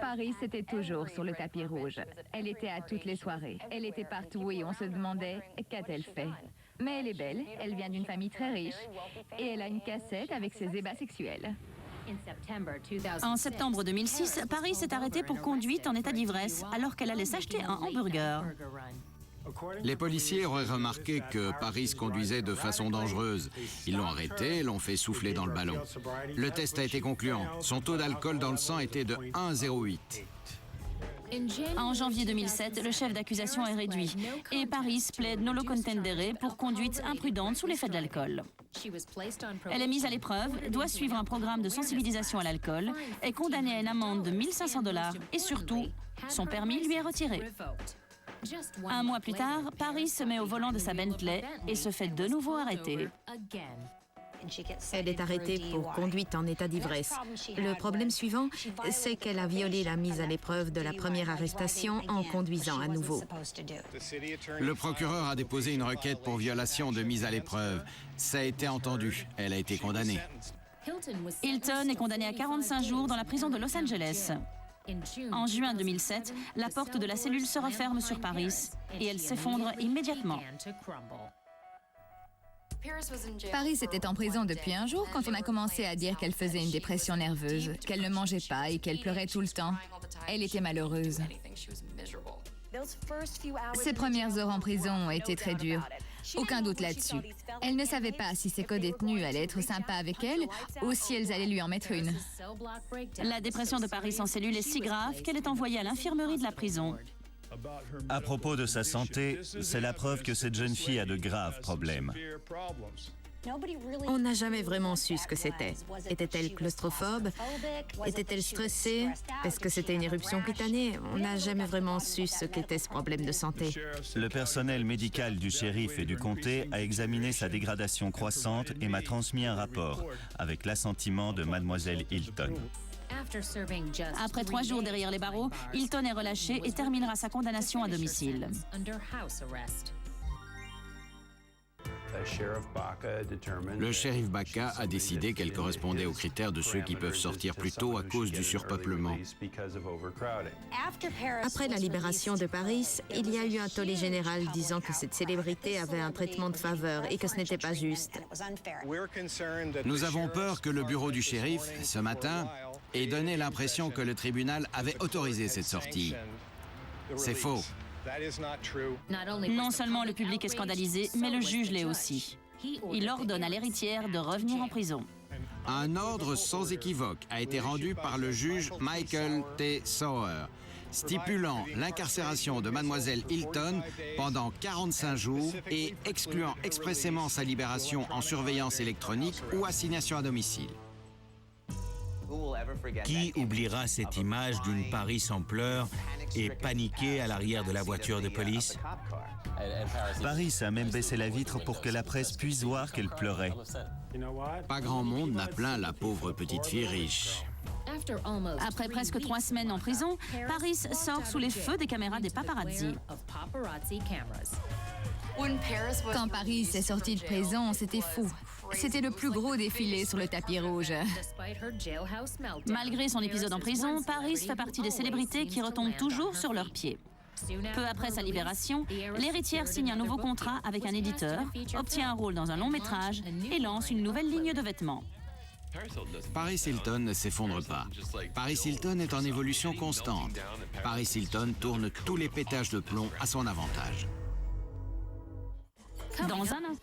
Paris était toujours sur le tapis rouge. Elle était à toutes les soirées. Elle était partout et on se demandait qu'a-t-elle fait. Mais elle est belle, elle vient d'une famille très riche et elle a une cassette avec ses ébats sexuels. En septembre 2006, Paris s'est arrêtée pour conduite en état d'ivresse alors qu'elle allait s'acheter un hamburger. Les policiers auraient remarqué que Paris conduisait de façon dangereuse. Ils l'ont arrêté et l'ont fait souffler dans le ballon. Le test a été concluant. Son taux d'alcool dans le sang était de 1,08. En janvier 2007, le chef d'accusation est réduit et Paris plaide nolo contendere pour conduite imprudente sous l'effet de l'alcool. Elle est mise à l'épreuve, doit suivre un programme de sensibilisation à l'alcool, est condamnée à une amende de 1 500 $ et surtout, son permis lui est retiré. Un mois plus tard, Paris se met au volant de sa Bentley et se fait de nouveau arrêter. Elle est arrêtée pour conduite en état d'ivresse. Le problème suivant, c'est qu'elle a violé la mise à l'épreuve de la première arrestation en conduisant à nouveau. Le procureur a déposé une requête pour violation de mise à l'épreuve. Ça a été entendu. Elle a été condamnée. Hilton est condamnée à 45 jours dans la prison de Los Angeles. En juin 2007, la porte de la cellule se referme sur Paris et elle s'effondre immédiatement. Paris était en prison depuis un jour quand on a commencé à dire qu'elle faisait une dépression nerveuse, qu'elle ne mangeait pas et qu'elle pleurait tout le temps. Elle était malheureuse. Ses premières heures en prison ont été très dures. Aucun doute là-dessus. Elle ne savait pas si ses co-détenus allaient être sympas avec elle ou si elles allaient lui en mettre une. La dépression de Paris en cellule est si grave qu'elle est envoyée à l'infirmerie de la prison. À propos de sa santé, c'est la preuve que cette jeune fille a de graves problèmes. On n'a jamais vraiment su ce que c'était. Était-elle claustrophobe? Était-elle stressée? Est-ce que c'était une éruption cutanée? On n'a jamais vraiment su ce qu'était ce problème de santé. Le personnel médical du shérif et du comté a examiné sa dégradation croissante et m'a transmis un rapport avec l'assentiment de mademoiselle Hilton. Après 3 jours derrière les barreaux, Hilton est relâché et terminera sa condamnation à domicile. Le shérif Baca a décidé qu'elle correspondait aux critères de ceux qui peuvent sortir plus tôt à cause du surpeuplement. Après la libération de Paris, il y a eu un tollé général disant que cette célébrité avait un traitement de faveur et que ce n'était pas juste. Nous avons peur que le bureau du shérif, ce matin, ait donné l'impression que le tribunal avait autorisé cette sortie. C'est faux. Non seulement le public est scandalisé, mais le juge l'est aussi. Il ordonne à l'héritière de revenir en prison. Un ordre sans équivoque a été rendu par le juge Michael T. Sauer, stipulant l'incarcération de mademoiselle Hilton pendant 45 jours et excluant expressément sa libération en surveillance électronique ou assignation à domicile. Qui oubliera cette image d'une Paris en pleurs et paniquée à l'arrière de la voiture de police? Paris a même baissé la vitre pour que la presse puisse voir qu'elle pleurait. Pas grand monde n'a plaint la pauvre petite fille riche. Après presque 3 semaines en prison, Paris sort sous les feux des caméras des paparazzi. Quand Paris est sortie de prison, c'était fou. C'était le plus gros défilé sur le tapis rouge. Malgré son épisode en prison, Paris fait partie des célébrités qui retombent toujours sur leurs pieds. Peu après sa libération, l'héritière signe un nouveau contrat avec un éditeur, obtient un rôle dans un long métrage et lance une nouvelle ligne de vêtements. Paris Hilton ne s'effondre pas. Paris Hilton est en évolution constante. Paris Hilton tourne tous les pétages de plomb à son avantage. Dans un instant.